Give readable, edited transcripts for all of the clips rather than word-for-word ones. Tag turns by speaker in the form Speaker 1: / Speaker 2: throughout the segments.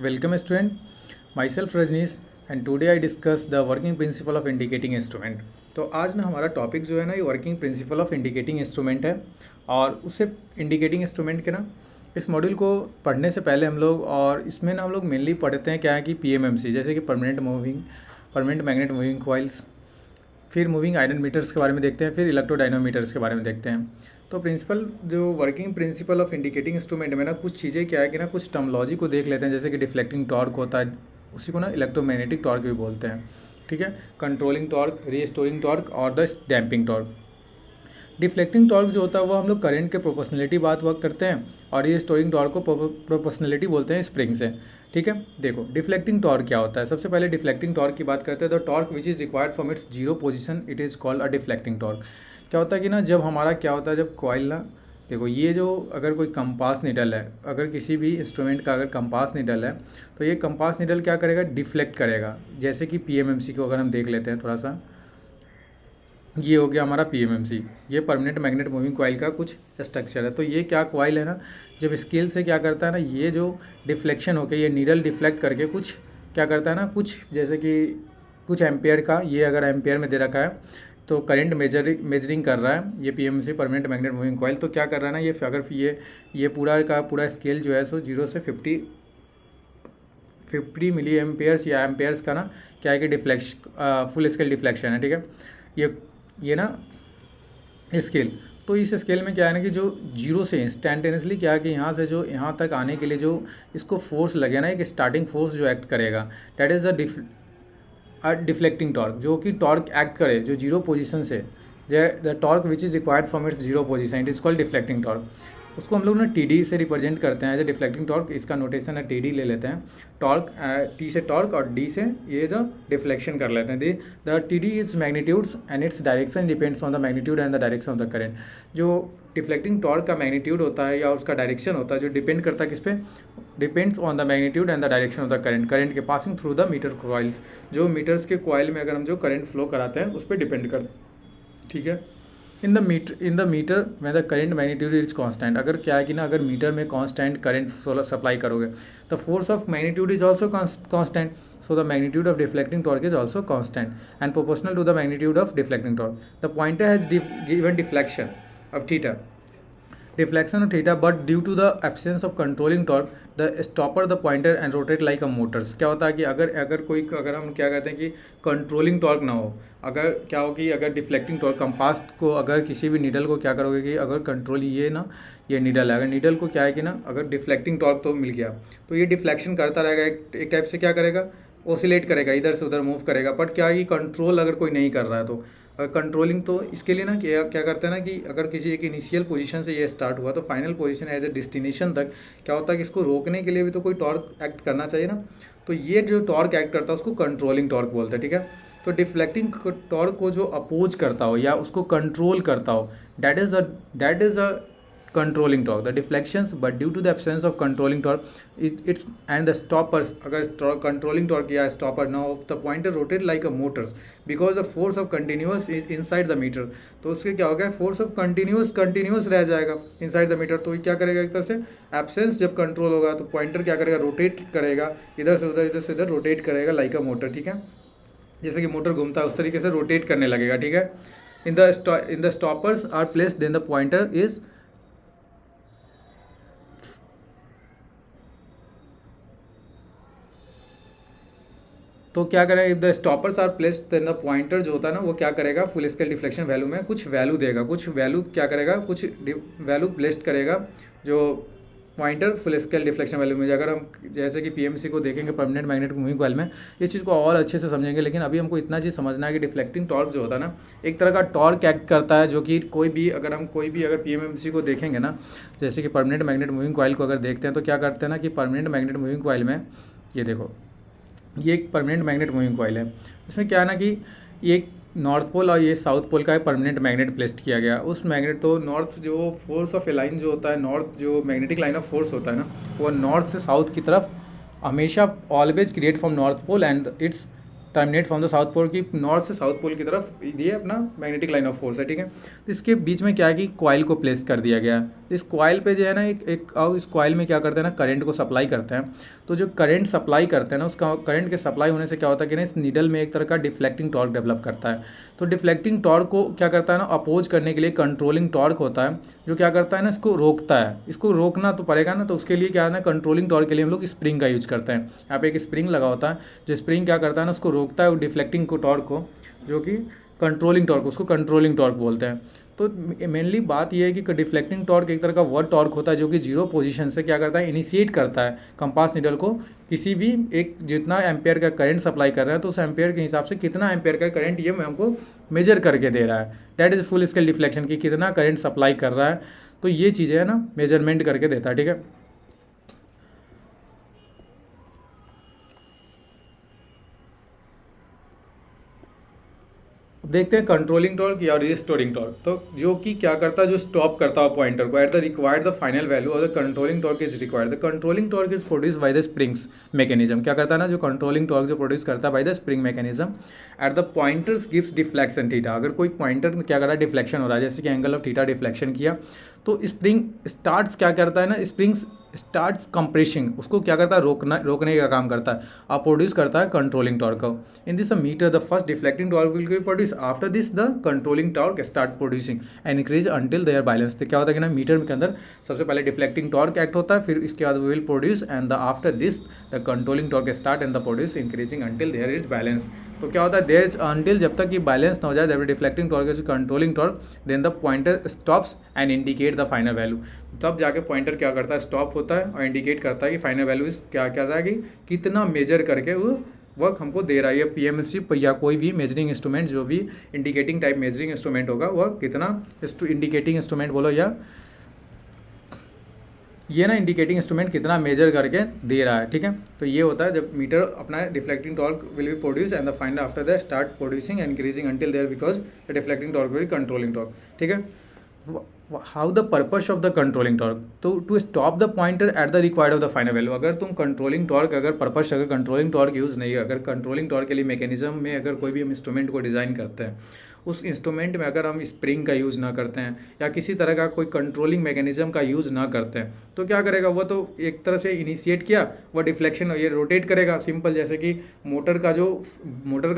Speaker 1: Welcome student, myself Rajneesh and today I discuss the working principle of indicating instrument. तो आज ना हमारा topic जो है ना ये working principle of indicating instrument है। और उससे इंडिकेटिंग इंस्ट्रूमेंट के ना इस मॉड्यूल को पढ़ने से पहले हम लोग और इसमें ना हम लोग मेनली पढ़ते हैं क्या है कि पीएमएमसी, जैसे कि परमानेंट मैग्नेट मूविंग कॉइल्स, फिर मूविंग आयरन मीटर्स के बारे में देखते हैं, फिर इलेक्ट्रोडायनोमीटर्स के बारे में देखते हैं। तो प्रिंसिपल जो working principle of indicating instrument में ना कुछ चीज़ें क्या है कि ना कुछ टर्मोलॉजी को देख लेते हैं, जैसे कि डिफ्लेक्टिंग टॉर्क होता है, उसी को ना इलेक्ट्रोमैग्नेटिक टॉर्क भी बोलते हैं। ठीक है, कंट्रोलिंग टॉर्क, रीस्टोरिंग टॉर्क और the damping torque. Deflecting torque जो होता है वो हम लोग करंट के प्रोपोर्शनलिटी बात वर्क करते हैं, और ये स्टोरिंग टॉर्क को प्रोपोर्शनलिटी बोलते हैं स्प्रिंग से। ठीक है, देखो डिफ्लेक्टिंग टॉर्क क्या होता है। सबसे पहले डिफ्लेक्टिंग टॉर्क की बात करते हैं। The torque which is required from its zero position it is called a deflecting torque. क्या होता है कि ना जब हमारा क्या होता है, जब कॉइल ना, देखो ये जो अगर कोई कंपास निडल है, अगर किसी भी इंस्ट्रूमेंट का अगर कंपास निडल है तो ये कंपास निडल क्या करेगा, डिफ्लेक्ट करेगा। जैसे कि पीएमएमसी को अगर हम देख लेते हैं थोड़ा सा, ये हो गया हमारा पीएमएमसी, ये परमानेंट मैग्नेट मूविंग कॉइल का कुछ स्ट्रक्चर है। तो ये क्या कॉइल है ना, जब स्केल से क्या करता है ना, ये जो डिफ्लेक्शन होकर ये नीडल डिफ्लेक्ट करके कुछ क्या करता है ना, कुछ जैसे कि कुछ एम्पेयर का, ये अगर एम्पेयर में दे रखा है तो करंट मेजरिंग कर रहा है ये PMMC permanent magnet moving coil. तो क्या कर रहा है ना, ये अगर ये पूरा का पूरा स्केल जो है सो 0 से 50 मिली एम्पेयर्स या एम्पेयर्स का ना क्या है कि डिफ्लेक्शन, फुल स्केल डिफ्लेक्शन है। ठीक है, ये ना स्केल, तो इस स्केल में क्या है ना कि जो जीरो से इंस्टेंटेनियसली क्या है कि यहाँ से जो यहाँ तक आने के लिए जो इसको फोर्स लगे ना, एक स्टार्टिंग फोर्स जो एक्ट करेगा, that is a deflecting torque. जो कि टॉर्क एक्ट करे जो जीरो पोजीशन से, the torque which is required from its zero position it is called deflecting torque. उसको हम लोग ना टी से रिप्रेजेंट करते हैं एज ए डिफ्लेक्टिंग टॉर्क। इसका नोटेशन है टी ले लेते हैं। टॉर्क, टी से टॉर्क और डी से ये जो डिफ्लेक्शन कर लेते हैं। The T D is magnitudes and its direction depends on the magnitude and the direction of the current. जो डिफ्लेक्टिंग टॉर्क का मैग्नीट्यूड होता है या उसका डायरेक्शन होता है, जो डिपेंड करता है किस पे, depends on the magnitude and the direction of the current के passing through the meter coils. जो मीटर्स के कॉइल में अगर हम जो करंट फ्लो कराते हैं उस पर डिपेंड कर। ठीक है, इन द मीटर में the current magnitude is constant. अगर क्या है कि ना, अगर मीटर में कांस्टेंट करंट सप्लाई करोगे the force of magnitude is also constant, so the magnitude of deflecting torque is also constant and proportional to the magnitude of deflecting torque. The pointer has given deflection of theta, deflection of theta, but due to the absence of controlling torque the stopper the pointer and rotate like a motors। क्या होता है कि अगर हम क्या कहते हैं कि कंट्रोलिंग टॉर्क ना हो, अगर क्या हो कि अगर डिफ्लेक्टिंग टॉर्क कंपास को, अगर किसी भी नीडल को क्या करोगे कि अगर कंट्रोल, ये ना ये नीडल है, अगर नीडल को क्या है कि ना अगर डिफ्लेक्टिंग टॉर्क तो मिल गया तो ये डिफ्लेक्शन करता रहेगा, एक टाइप से क्या करेगा, ओसिलेट करेगा, इधर से उधर मूव करेगा। बट क्या है कि कंट्रोल अगर कोई नहीं कर रहा है तो कंट्रोलिंग, तो इसके लिए ना क्या करते हैं ना कि अगर किसी एक इनिशियल पोजीशन से ये स्टार्ट हुआ तो final position as a destination तक क्या होता है कि इसको रोकने के लिए भी तो कोई टॉर्क एक्ट करना चाहिए ना। तो ये जो टॉर्क एक्ट करता है उसको कंट्रोलिंग टॉर्क बोलते हैं। ठीक है, तो डिफ्लेक्टिंग टॉर्क को जो अपोज करता हो या उसको कंट्रोल करता हो, that is a controlling torque, the deflections, but due to the absence of controlling torque it's and the stoppers, अगर controlling torque या stopper, now the pointer rotate like a motors because the force of continuous is inside the meter। तो उसके क्या हो गया, force of continuous रह जाएगा inside the meter। तो ये क्या करेगा, एक तरह से absence जब कंट्रोल होगा तो पॉइंटर क्या करेगा, रोटेट करेगा, इधर से उधर रोटेट करेगा लाइक अ मोटर। ठीक है, जैसे कि मोटर घूमता है उस तरीके से रोटेट करने लगेगा। ठीक है, in the stoppers are placed then the pointer is, तो क्या करेगा, if the stoppers are placed then the pointer जो होता है ना वो क्या करेगा, फुल स्केल डिफ्लेक्शन वैल्यू में कुछ वैल्यू देगा, कुछ वैल्यू क्या करेगा, कुछ वैल्यू प्लेस्ड करेगा जो pointer full scale deflection value में। अगर हम जैसे कि पीएमसी को देखेंगे परमानेंट मैग्नेट मूविंग कॉइल में, इस चीज़ को और अच्छे से समझेंगे। लेकिन अभी हमको इतना चीज़ समझना है कि डिफ्लेक्टिंग टॉर्क जो होता है ना, एक तरह का टॉर्क एक्ट करता है, जो कि कोई भी अगर पीएमएमसी को देखेंगे ना, जैसे कि परमानेंट मैग्नेट मूविंग कॉइल को अगर देखते हैं तो क्या करते हैं ना कि परमानेंट मैग्नेट मूविंग कॉइल में, ये देखो ये एक परमानेंट मैग्नेट मूविंग कॉइल है। इसमें क्या है ना कि ये नॉर्थ पोल और ये साउथ पोल का एक परमानेंट मैग्नेट प्लेस्ड किया गया। उस मैग्नेट, तो नॉर्थ जो फोर्स ऑफ ए लाइन जो होता है, नॉर्थ जो मैग्नेटिक लाइन ऑफ फोर्स होता है ना, वो नॉर्थ से साउथ की तरफ हमेशा always create from north pole and it's terminate from the south pole की नॉर्थ से साउथ पोल की तरफ ये अपना मैग्नेटिक लाइन ऑफ फोर्स है, ठीक है। तो इसके बीच में क्या है कि कॉइल को प्लेस कर दिया गया है। इस कॉइल पे जो है ना और इस कॉइल में क्या करते हैं ना, करंट को सप्लाई करते हैं। तो जो करंट सप्लाई करते हैं ना, उसका करंट के सप्लाई होने से क्या होता है कि ना, इस नीडल में एक तरह का डिफ्लेक्टिंग टॉर्क डेवलप करता है। तो डिफ्लेक्टिंग टॉर्क को क्या करता है ना, अपोज करने के लिए कंट्रोलिंग टॉर्क होता है, जो क्या करता है ना, इसको रोकता है। इसको रोकना तो पड़ेगा ना, तो उसके लिए क्या है ना, कंट्रोलिंग टॉर्क के लिए हम लोग स्प्रिंग का यूज करते हैं। यहाँ पे एक स्प्रिंग लगा होता है, जो स्प्रिंग क्या करता है ना, उसको रोकता है डिफ्लेक्टिंग को टॉर्क को, जो कि कंट्रोलिंग टॉर्क, उसको कंट्रोलिंग टॉर्क बोलते हैं। तो मेनली बात यह है कि डिफ्लेक्टिंग टॉर्क एक तरह का वह टॉर्क होता है जो कि जीरो पोजीशन से क्या करता है, इनिशिएट करता है कंपास निडल को किसी भी एक, जितना एम्पेयर का करंट सप्लाई कर रहा है तो उस एम्पेयर के हिसाब से कितना एम्पेयर का करंट ये हमको मेजर करके दे रहा है। That is full scale deflection की कितना करंट सप्लाई कर रहा है, तो ये चीज़ें है ना मेजरमेंट करके देता है, ठीक है। देखते हैं कंट्रोलिंग टॉर्क या रिस्टोरिंग टॉर्क। तो जो कि क्या करता है, जो स्टॉप करता है पॉइंटर को at the required the final value और the controlling torque is required. The controlling torque is produce by the springs mechanism. क्या करता है ना, जो कंट्रोलिंग टॉर्क जो प्रोड्यूस करता है by the spring mechanism at the pointers gives deflection theta. अगर कोई पॉइंटर क्या कर रहा है, डिफ्लेक्शन हो रहा है, जैसे कि एंगल ऑफ थीटा डिफ्लेक्शन किया, तो स्प्रिंग स्टार्ट्स क्या करता है ना, स्प्रिंग्स स्टार्ट्स कंप्रेसिंग, उसको क्या करता है, रोकने का काम करता है और प्रोड्यूस करता है कंट्रोलिंग टॉर्क को। In this meter the first deflecting torque will be produce, after this the controlling torque start producing and increase until there balance. तो क्या होता है कि ना, मीटर के अंदर सबसे पहले डिफ्लेक्टिंग टॉर्क एक्ट होता है, फिर इसके बाद will produce and the after this the controlling torque start and the produce increasing until there is balance. तो क्या होता है, देयर इज अंटिल, जब तक कि बैलेंस ना हो जाए, जब deflecting torque is controlling torque, then the pointer stops and indicate the final value. तब जाके पॉइंटर क्या करता है, स्टॉप होता है और इंडिकेट करता है कि फाइनल वैल्यू क्या कर रहा है, कि कितना मेजर करके वो वर्क हमको दे रहा है। ये पीएमसी या कोई भी मेजरिंग इंस्ट्रूमेंट, जो भी इंडिकेटिंग टाइप मेजरिंग इंस्ट्रूमेंट होगा, वह कितना इंडिकेटिंग इंस्ट्रूमेंट बोलो, या ये ना इंडिकेटिंग इंस्ट्रूमेंट कितना मेजर करके दे रहा है, ठीक है। तो ये होता है जब मीटर अपना deflecting torque will be produce and the final after that start producing and increasing until there because the deflecting torque will controlling torque, ठीक है। How the purpose of the controlling torque, तो to stop the pointer at the required of the final value. अगर तुम controlling torque अगर purpose, अगर controlling torque use नहीं है, अगर कंट्रोलिंग टॉर्क के लिए मैकेनिज्म में अगर कोई भी हम इंस्ट्रूमेंट को डिज़ाइन करते हैं, उस इंस्ट्रूमेंट में अगर हम स्प्रिंग का यूज़ ना करते हैं या किसी तरह का कोई कंट्रोलिंग मैकेनिज्म का यूज़ ना करते हैं, तो क्या करेगा वो, तो एक तरह से इनिशिएट किया, वो डिफ्लेक्शन ये रोटेट करेगा। सिंपल जैसे कि मोटर का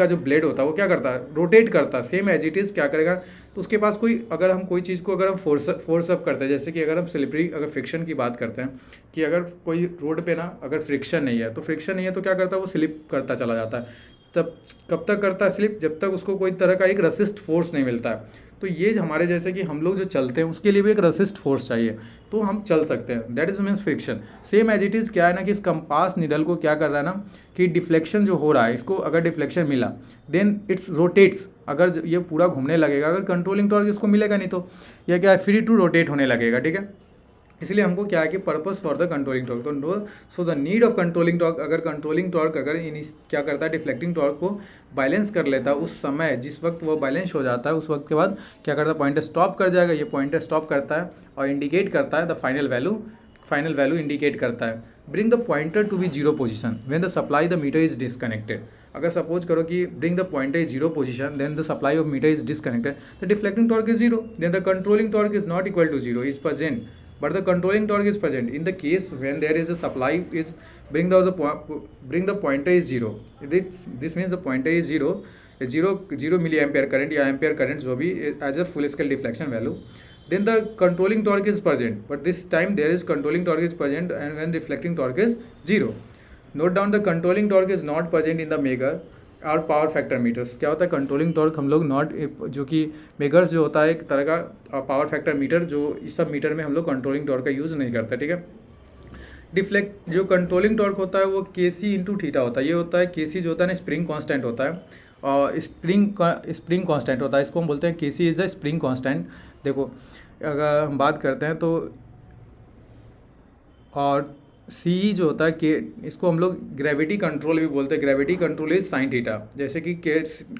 Speaker 1: जो ब्लेड होता है वो क्या करता है, रोटेट करता है, सेम एज इट इज़ क्या करेगा। तो उसके पास कोई, अगर हम कोई चीज़ को अगर हम फोर्स अप करते हैं, जैसे कि अगर हम स्लिपरी अगर फ्रिक्शन की बात करते हैं, कि अगर कोई रोड पे ना अगर फ्रिक्शन नहीं है, तो फ्रिक्शन नहीं है तो क्या करता है, वो स्लिप करता चला जाता है। तब कब तक करता है स्लिप, जब तक उसको कोई तरह का एक रसिस्ट फोर्स नहीं मिलता है। तो ये हमारे जैसे कि हम लोग जो चलते हैं उसके लिए भी एक रसिस्ट फोर्स चाहिए, तो हम चल सकते हैं, that is means friction. Same as it is क्या है ना, कि इस कंपास निडल को क्या कर रहा है ना, कि डिफ्लेक्शन जो हो रहा है, इसको अगर डिफ्लेक्शन मिला, देन इट्स रोटेट्स, अगर ये पूरा घूमने लगेगा, अगर कंट्रोलिंग टॉर्क इसको मिलेगा नहीं तो यह क्या है, फ्री टू रोटेट होने लगेगा, ठीक है। इसलिए हमको क्या है कि purpose for the controlling torque, तो so the need of controlling torque, अगर कंट्रोलिंग टॉर्क अगर क्या करता है, डिफ्लेक्टिंग टॉर्क को बैलेंस कर लेता है, उस समय जिस वक्त वो बैलेंस हो जाता है, उस वक्त के बाद क्या करता है, पॉइंटर स्टॉप कर जाएगा। ये पॉइंटर स्टॉप करता है और इंडिकेट करता है द फाइनल वैल्यू इंडिकेट करता है। Bring the pointer to be zero position when the supply the meter is disconnected. अगर सपोज करो कि bring the pointer is zero position, then the supply of meter is disconnected, the deflecting torque is zero, then the controlling torque is not equal to zero, is present, but the controlling torque is present. In the case when there is a supply is bring the pointer is zero. This means the pointer is zero milliampere current या ampere current जो भी as a full scale deflection value. Then the controlling torque is present, but this time there is controlling torque is present and when reflecting torque is zero. Note down the controlling torque is not present in the measure और power factor metres. क्या होता है controlling torque, हम लोग not, जो कि मेगर्स जो होता है एक तरह का पावर फैक्टर मीटर, जो इस सब मीटर में हम लोग कंट्रोलिंग टॉर्क का यूज़ नहीं करते, ठीक है। जो कंट्रोलिंग टॉर्क होता है वो केसी इंटू थीटा होता है। ये होता है केसी जो होता है ना, स्प्रिंग कांस्टेंट होता है, और स्प्रिंग कांस्टेंट होता है, इसको हम बोलते हैं केसी इज़ द स्प्रिंग कांस्टेंट। देखो अगर हम बात करते हैं तो, और सी जो होता है कि इसको हम लोग ग्रेविटी कंट्रोल भी बोलते हैं। Gravity control is sine theta, जैसे कि के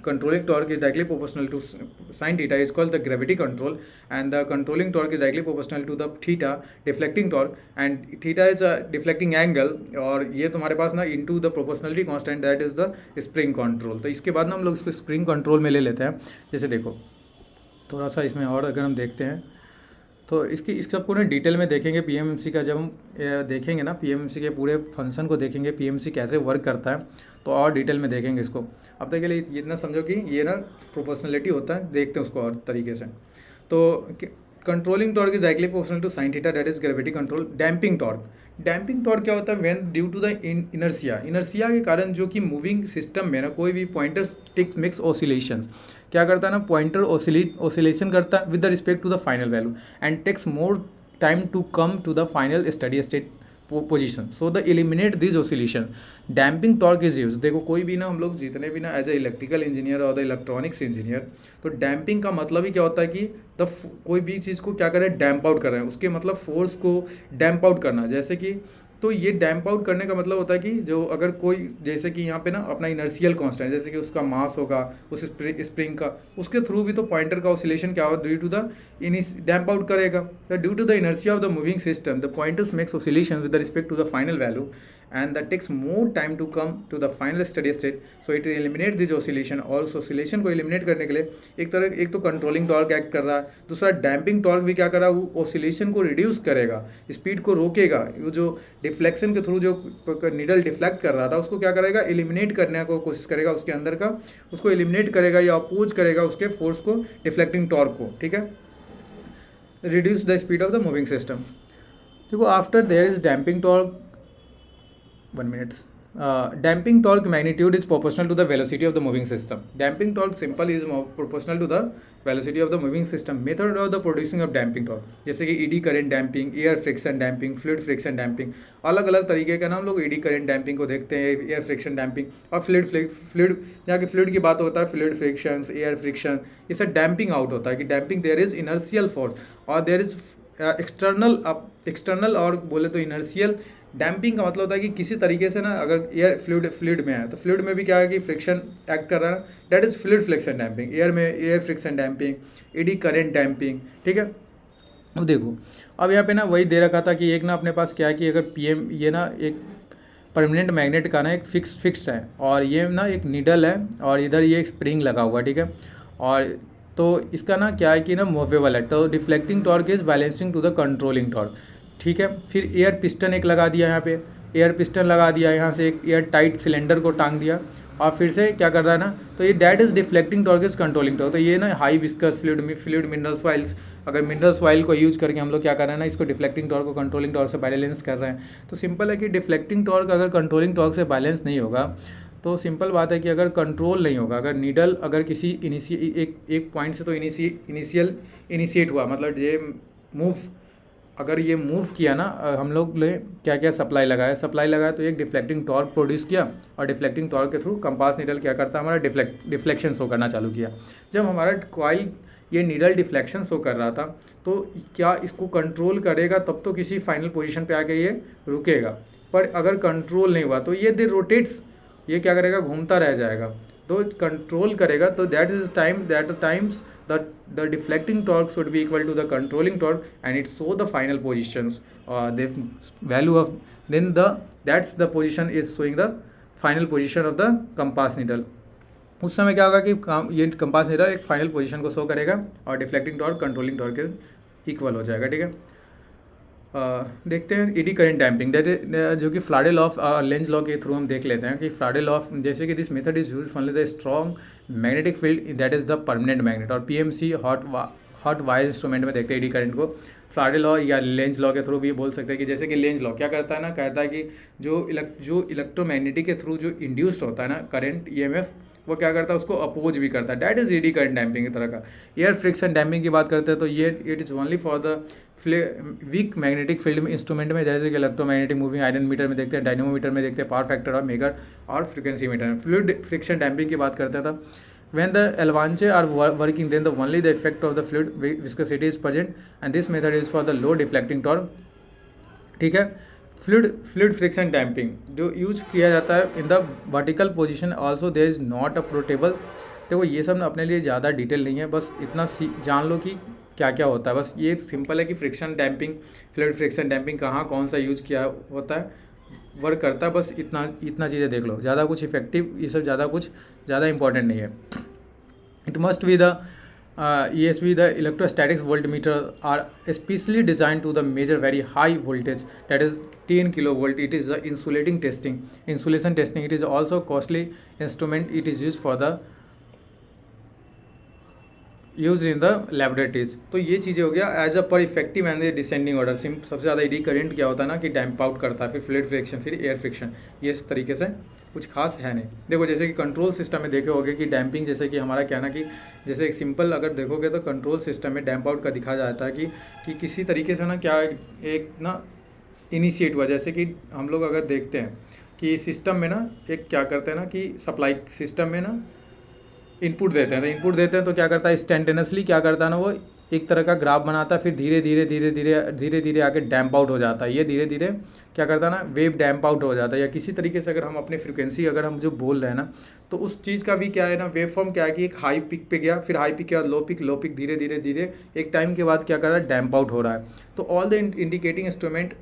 Speaker 1: controlling torque is directly proportional to sine theta is called the gravity control, and the controlling torque is directly proportional to the theta deflecting torque, and theta is a deflecting angle, और ये तुम्हारे पास ना into the proportionality constant that is the spring control. तो इसके बाद ना हम लोग इसको स्प्रिंग कंट्रोल में ले लेते हैं। जैसे देखो थोड़ा सा इसमें और अगर हम देखते हैं तो इस सबको ना डिटेल में देखेंगे। पीएमएमसी का जब हम देखेंगे ना, पीएमएमसी के पूरे फंक्शन को देखेंगे, पीएमएमसी कैसे वर्क करता है, तो और डिटेल में देखेंगे इसको। अब तक के लिए इतना समझो कि ये ना प्रोपोर्शनलिटी होता है, देखते हैं उसको और तरीके से। तो controlling torque is directly proportional to sine theta that is gravity control. Damping torque, damping torque क्या होता है? When due to the inertia के कारण जो कि मूविंग सिस्टम में ना कोई भी पॉइंटर टिक मिक्स ऑसिलेशंस क्या करता है ना, पॉइंटर ऑसिलेशन करता है with the respect to the final value and takes more time to come to the final study state position, so the eliminate this oscillation damping torque is use. देखो कोई भी ना, हम लोग जितने भी ना एज ए इलेक्ट्रिकल इंजीनियर और द इलेक्ट्रॉनिक्स इंजीनियर, तो डैम्पिंग का मतलब ही क्या होता है कि कोई भी चीज़ को क्या कर रहे हैं, डैम्प आउट कर रहे हैं, उसके मतलब फोर्स को डैम्प आउट करना। जैसे कि तो ये डैम्प आउट करने का मतलब होता है कि जो अगर कोई, जैसे कि यहाँ पे ना अपना इनर्शियल कांस्टेंट, जैसे कि उसका मास होगा उस स्प्रिंग का, उसके थ्रू भी तो पॉइंटर का ऑसिलेशन क्या होगा, due to the damp out करेगा। Due to the inertia of the moving system the pointers makes oscillation with respect to the final value and that takes more time to come to the final steady state, so it eliminate this oscillation। और उस oscillation को eliminate करने के लिए एक तो controlling torque act कर रहा है, दूसरा डैम्पिंग टॉर्क भी क्या कर रहा है, वो oscillation को रिड्यूस करेगा, स्पीड को रोकेगा। वो जो डिफ्लेक्शन के थ्रू जो नीडल डिफ्लेक्ट कर रहा था उसको क्या करेगा, एलिमिनेट करने को कोशिश करेगा, उसके अंदर का उसको एलिमिनेट करेगा या अपोज करेगा उसके फोर्स को, डिफ्लेक्टिंग टॉर्क को, ठीक है, reduce the speed of the moving system. देखो after there is damping torque, 1 minute. Damping torque magnitude is proportional to the velocity of the moving system. Damping torque simple is proportional to the velocity of the moving system. Method of the producing of damping torque, जैसे कि eddy current damping, air friction damping, fluid friction damping, अलग अलग तरीके का ना हम लोग eddy current damping को देखते हैं, एयर फ्रिक्शन डैम्पिंग और फ्लूइड जहाँ की फ्लूइड की बात होता है, फ्लूइड फ्रिक्शन, एयर फ्रिक्शन, ये सब डैम्पिंग आउट होता है कि damping there is inertial force और देयर इज एक्सटर्नल और बोले तो इनर्शियल। डैम्पिंग का मतलब होता है कि किसी तरीके से ना अगर एयर फ्लूइड में है तो फ्लूइड में भी क्या है कि फ्रिक्शन एक्ट कर रहा है, that is fluid friction damping. Air में air friction damping, eddy current damping, ठीक है। अब देखो अब यहाँ पे ना वही दे रखा था कि एक ना अपने पास क्या है कि अगर पीएम ये ना एक परमानेंट मैग्नेट का ना एक फिक्स है और ये ना एक नीडल है और इधर ये एक स्प्रिंग लगा हुआ, ठीक है, और तो इसका ना क्या है कि ना मूवेबल है, तो deflecting torque is balancing to the controlling torque, ठीक है। फिर एयर पिस्टन एक लगा दिया, यहाँ पे एयर पिस्टन लगा दिया, यहाँ से एक एयर टाइट सिलेंडर को टांग दिया और फिर से क्या कर रहा है ना, तो ये that is deflecting torque is controlling torque. तो ये ना high viscous fluid minerals oils, अगर मिनरल्स ऑयल को यूज करके हम लोग क्या कर रहे हैं ना, इसको डिफ्लेक्टिंग टॉर्क को कंट्रोलिंग टॉर्क से बैलेंस कर रहे हैं। तो सिंपल है कि डिफ्लेक्टिंग टॉर्क अगर कंट्रोलिंग टॉर्क से बैलेंस नहीं होगा तो सिंपल बात है कि अगर कंट्रोल नहीं होगा, अगर नीडल अगर किसी एक पॉइंट से तो इनिशिएट हुआ, मतलब ये मूव, अगर ये मूव किया ना, हम लोग ने क्या क्या सप्लाई लगाया तो एक डिफ्लेक्टिंग टॉर्क प्रोड्यूस किया और डिफ्लेक्टिंग टॉर्क के थ्रू कंपास नीडल क्या करता है, हमारा डिफ्लेक्शन शो करना चालू किया। जब हमारा कॉइल ये नीडल डिफ्लेक्शन शो कर रहा था तो क्या इसको कंट्रोल करेगा, तब तो किसी फाइनल पोजीशन पे आके ये रुकेगा, पर अगर कंट्रोल नहीं हुआ तो ये दे रोटेट्स, ये क्या करेगा, घूमता रह जाएगा। तो कंट्रोल करेगा तो that is times the deflecting torque should be equal to the controlling torque and it show the final positions, the value of then that's the position is showing the final position of the compass needle। उस समय क्या होगा कि ये compass needle एक final position को show करेगा और डिफ्लेक्टिंग टॉर्क कंट्रोलिंग टॉर्क के इक्वल हो जाएगा, ठीक है। देखते हैं एडी करंट डैम्पिंग, दैट जो कि फ्लाडे लॉ ऑफ लेंज लॉ के थ्रू हम देख लेते हैं कि फ्लाडे लॉ ऑफ, जैसे कि this method is use for the strong magnetic field that is the permanent magnet, और पीएमसी हॉट वायर इंस्ट्रूमेंट में देखते हैं एडी करंट को। फ्लाडे लॉ या लेंज लॉ के थ्रू भी बोल सकते हैं कि जैसे कि लेंज लॉ क्या करता है ना, कहता है कि जो इलेक्ट्रोमैग्नेटिक के थ्रू जो इंड्यूस्ड होता है ना करंट ईएमएफ, वो क्या करता है, उसको अपोज भी करता है, that is AD current damping की तरह का। एयर फ्रिक्शन डैम्पिंग की बात करते हैं तो ये it is only for the weak magnetic field में इंस्ट्रूमेंट में, जैसे कि इलेक्ट्रोमैग्नेटिक मूविंग आयरन मीटर में देखते हैं, डायनेमोमीटर में देखते हैं, पावर फैक्टर और मेगर और फ्रीक्वेंसी मीटर में। फ्लूइड फ्रिक्शन डैम्पिंग की बात करते था, when the avalanche are working then the only the effect of the fluid viscosity is present and this method is for the low deflecting torque, ठीक है। Fluid friction damping जो use किया जाता है in the vertical position also there is not a portable. देखो ये सब ना अपने लिए ज़्यादा डिटेल नहीं है, बस इतना जान लो कि क्या क्या होता है। बस ये सिंपल है कि friction damping, fluid friction damping कहाँ कौन सा यूज किया होता है, वर्क करता है, बस इतना चीज़ें देख लो। ज़्यादा कुछ इफेक्टिव ये सब ज़्यादा इंपॉर्टेंट नहीं है। It must be the ESV, the electrostatics voltmeter are especially designed to the measure very high voltage, that is 10 kilovolt. It is the insulation testing. It is also costly instrument. It is used for the use in the laboratories. तो ये चीज़ें हो गया as a पर effective and descending order. सबसे ज़्यादा eddy current क्या होता है ना कि डैम्प आउट करता है, फिर फ्लूइड फ्रिक्शन, फिर एयर फ्रिक्शन। ये इस तरीके से कुछ खास है नहीं। देखो जैसे कि कंट्रोल सिस्टम में देखे होगे कि डैम्पिंग, जैसे कि हमारा क्या ना कि जैसे एक सिंपल अगर देखोगे तो कंट्रोल सिस्टम में डैम्प आउट का दिखा जाता है कि किसी तरीके से ना क्या एक ना इनिशिएट हुआ। जैसे कि हम लोग अगर देखते हैं कि सिस्टम में ना एक क्या करते हैं ना कि सप्लाई सिस्टम में ना इनपुट देते हैं, तो इनपुट देते हैं तो क्या करता है इंस्टेंटेनियसली क्या करता है ना वो एक तरह का ग्राफ बनाता है, फिर धीरे धीरे आके डैम्प आउट हो जाता है। ये धीरे धीरे क्या करता है ना वेव डैम्प आउट हो जाता है। या किसी तरीके से अगर हम अपनी फ्रिक्वेंसी अगर हम जो बोल रहे हैं ना तो उस चीज़ का भी क्या है ना वेव फॉर्म क्या है कि एक हाई पिक पे गया, फिर हाई पिक के बाद लो पिक धीरे एक टाइम के बाद क्या कर रहा है डैम्प आउट हो रहा है। तो all the indicating instrument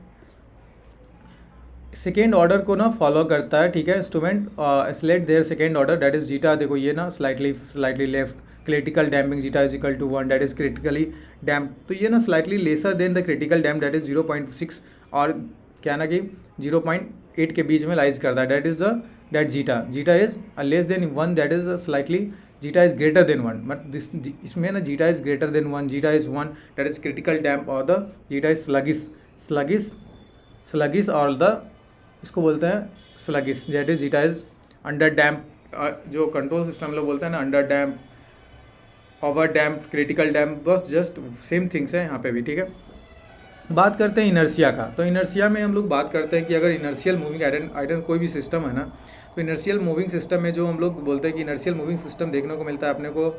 Speaker 1: second order को ना फॉलो करता है, ठीक है। Instrument select their second order that is zeta. देखो ये ना slightly left critical damping zeta is equal to 1 that is critically damp. तो ये ना slightly lesser than the critical damp that is 0.6 और क्या ना कि 0.8 के बीच में लाइज करता है। That is that zeta is less than 1 that is slightly zeta is greater than 1। But इसमें ना zeta is greater than 1, zeta is 1 that is critical damp और द जीटा इज स्लगिस और द इसको बोलते हैं sluggish that is zeta is under damp. जो control system लोग बोलते हैं ना under damp, over damp, critical damp, बस जस्ट सेम थिंग्स है यहाँ पे भी, ठीक है। बात करते हैं इनर्शिया का। तो इनर्शिया में हम लोग बात करते हैं कि अगर इनर्शियल मूविंग आइटम कोई भी सिस्टम है ना तो इनर्शियल मूविंग सिस्टम में जो हम लोग बोलते हैं कि इनर्शियल मूविंग सिस्टम देखने को मिलता है अपने को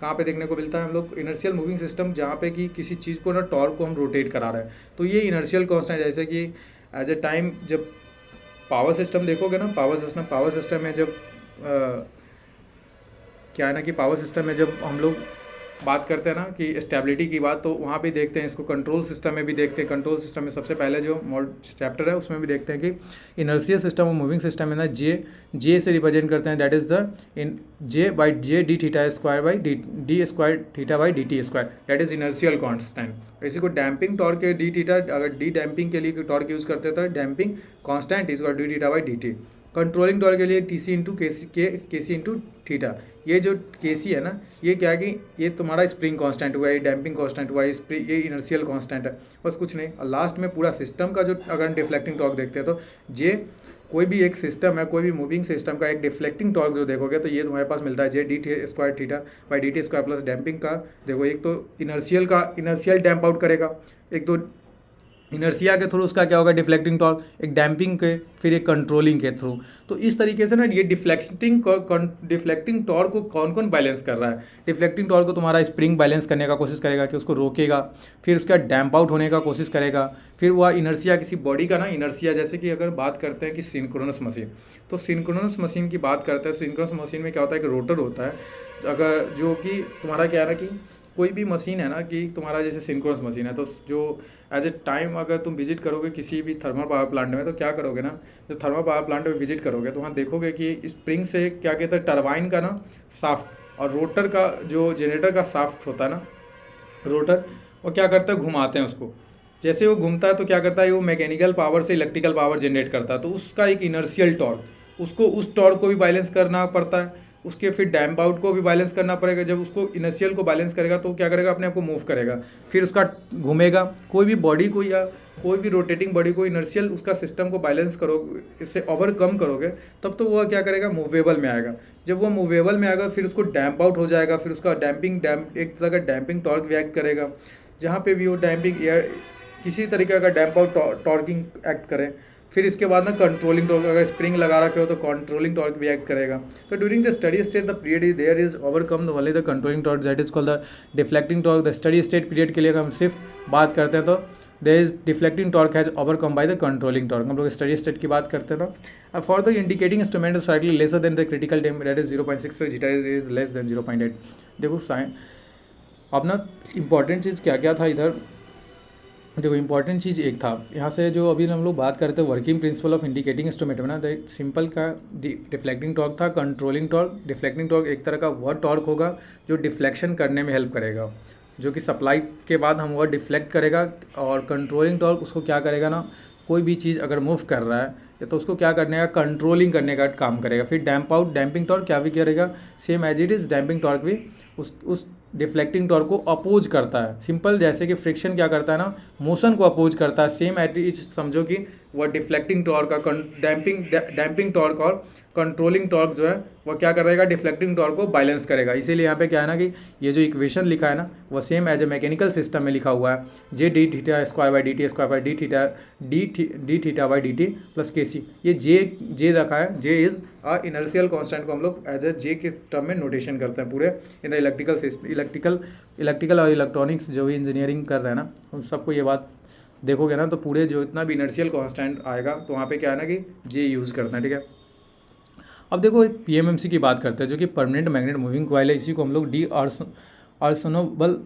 Speaker 1: कहाँ पे देखने को मिलता है हम लोग इनर्शियल मूविंग सिस्टम जहाँ पे कि किसी चीज़ को ना टॉर्क को हम रोटेट करा रहे हैं। तो ये इनर्शियल कांस्टेंट, जैसे कि एज ए टाइम जब पावर सिस्टम देखोगे ना पावर सिस्टम में जब क्या है ना कि पावर सिस्टम में जब हम लोग बात करते हैं ना कि स्टेबिलिटी की बात, तो वहाँ भी देखते हैं इसको। कंट्रोल सिस्टम में भी देखते हैं। कंट्रोल सिस्टम में सबसे पहले जो चैप्टर है उसमें भी देखते हैं कि इनर्शियल सिस्टम और मूविंग सिस्टम में ना जे से रिप्रेजेंट करते हैं that is the in J D theta square by D square theta by D T square that is inertial constant. इसी को डैम्पिंग टॉर्क के डी थीटा, अगर डी डैम्पिंग के लिए टॉर्क यूज़ करते हैं तो डैम्पिंग कांस्टेंट इसका D theta by D T. Controlling torque के लिए टी सी इंटू के सी इंटू थीटा। ये जो के सी है ना ये क्या है कि ये तुम्हारा स्प्रिंग कांस्टेंट हुआ, ये डैम्पिंग कांस्टेंट हुआ, ये इनर्शियल कांस्टेंट है, बस कुछ नहीं। और लास्ट में पूरा सिस्टम का जो अगर डिफ्लेक्टिंग टॉर्क देखते हैं तो जे कोई भी एक सिस्टम है, कोई भी मूविंग सिस्टम का एक डिफ्लेक्टिंग टॉर्क जो देखोगे तो ये तुम्हारे पास मिलता है J D square theta by D T square plus damping का। देखो एक तो इनर्शियल डैम्प आउट करेगा, एक तो इनर्शिया के थ्रू उसका क्या होगा डिफ्लेक्टिंग टॉर्क, एक डैम्पिंग के फिर एक कंट्रोलिंग के थ्रू। तो इस तरीके से ना ये डिफ्लेक्टिंग टॉर्क को कौन कौन बैलेंस कर रहा है। डिफ्लेक्टिंग टॉर्क को तुम्हारा स्प्रिंग बैलेंस करने का कोशिश करेगा कि उसको रोकेगा, फिर उसका डैम्प आउट होने का कोशिश करेगा, फिर वह इनर्शिया किसी बॉडी का ना इनर्शिया, जैसे कि अगर बात करते हैं कि सिंक्रोनस मशीन, तो सिंक्रोनस मशीन की बात करते हैं। सिंक्रोनस मशीन में क्या होता है कि रोटर होता है, अगर जो कि तुम्हारा क्या है ना कि कोई भी मशीन है ना कि तुम्हारा जैसे सिंक्रोनस मशीन है तो जो एज ए टाइम अगर तुम विजिट करोगे किसी भी थर्मल पावर प्लांट में तो क्या करोगे ना, जब थर्मल पावर प्लांट में विजिट करोगे तो वहाँ देखोगे कि स्प्रिंग से क्या कहते हैं टरबाइन का ना साफ्ट और रोटर का जो जनरेटर का साफ्ट होता है ना रोटर, वो क्या करता है घुमाते हैं उसको। जैसे वो घूमता है तो क्या करता है वो मैकेनिकल पावर से इलेक्ट्रिकल पावर जनरेट करता है, तो उसका एक इनर्शियल टॉर्क, उसको उस टॉर्क को भी बैलेंस करना पड़ता है, उसके फिर डैम्प आउट को भी बैलेंस करना पड़ेगा। जब उसको इनर्शियल को बैलेंस करेगा तो क्या करेगा अपने आप को मूव करेगा, फिर उसका घूमेगा। कोई भी बॉडी को या कोई भी रोटेटिंग बॉडी को इनर्शियल उसका सिस्टम को बैलेंस करोगे, इससे ओवरकम करोगे तब तो वह क्या करेगा मूवेबल में आएगा। जब वह मूवेबल में आएगा फिर उसको डैम्प आउट हो जाएगा, फिर उसका एक तरह का डैम्पिंग टॉर्क भी एक्ट करेगा। जहाँ पे भी वो डैम्पिंग एयर किसी तरीके का डैम्प आउट टॉर्किंग एक्ट करे, फिर इसके बाद ना कंट्रोलिंग टॉर्क, अगर स्प्रिंग लगा रखे हो तो कंट्रोलिंग टॉर्क भी एक्ट करेगा। तो during the steady state the period is there is overcome the only the controlling torque that is called the deflecting torque. The steady state period के लिए अगर हम सिर्फ बात करते हैं तो there is deflecting torque has overcome by the controlling torque. हम लोग स्टडी स्टेट की बात करते हैं ना। अब for the indicating instrument slightly lesser than the critical time that is 0.6 zeta is less then 0.8। देखो अब ना इंपॉर्टेंट चीज़ क्या क्या था इधर, देखो इंपॉर्टेंट चीज़ एक था यहाँ से जो अभी हम लोग बात करते हैं working principle of indicating instrument में ना, सिंपल का डिफ्लेक्टिंग टॉर्क था, कंट्रोलिंग टॉर्क। डिफ्लेक्टिंग टॉर्क एक तरह का वह टॉर्क होगा जो डिफ्लेक्शन करने में हेल्प करेगा, जो कि सप्लाई के बाद हम वह डिफ्लेक्ट करेगा। और कंट्रोलिंग टॉर्क उसको क्या करेगा ना, कोई भी चीज़ अगर मूव कर रहा है तो उसको क्या करने का, कंट्रोलिंग करने का काम करेगा। फिर डैम्पिंग टॉर्क क्या भी करेगा, same as it is damping torque भी उस डिफ्लेक्टिंग टॉर्क को अपोज करता है। सिंपल जैसे कि फ्रिक्शन क्या करता है ना, मोशन को अपोज करता है, सेम एज इट इज समझो कि वह डिफ्लेक्टिंग टॉर्क का डैम्पिंग टॉर्क और कंट्रोलिंग टॉर्क जो है वह क्या करेगा, डिफ्लेक्टिंग टॉर्क को बैलेंस करेगा। इसीलिए यहाँ पे क्या है ना कि ये जो इक्वेशन लिखा है ना वो same as a mechanical system में लिखा हुआ है, J D theta square by D T square by D theta by D T plus K C. ये जे रखा है, जे इज़ इनर्शियल कांस्टेंट को हम लोग एज ए जे के टर्म में नोटेशन करते हैं पूरे इन द इलेक्ट्रिकल और इलेक्ट्रॉनिक्स जो भी इंजीनियरिंग कर रहे हैं ना उन सबको ये बात देखोगे ना तो पूरे जो इतना भी इनर्शियल कांस्टेंट आएगा तो वहाँ पे क्या है ना कि जे यूज़ करना है, ठीक है। अब देखो एक पीएमएमसी की बात करते हैं जो कि परमानेंट मैग्नेट मूविंग कॉइल है, इसी को हम लोग डी आर्सोनोबल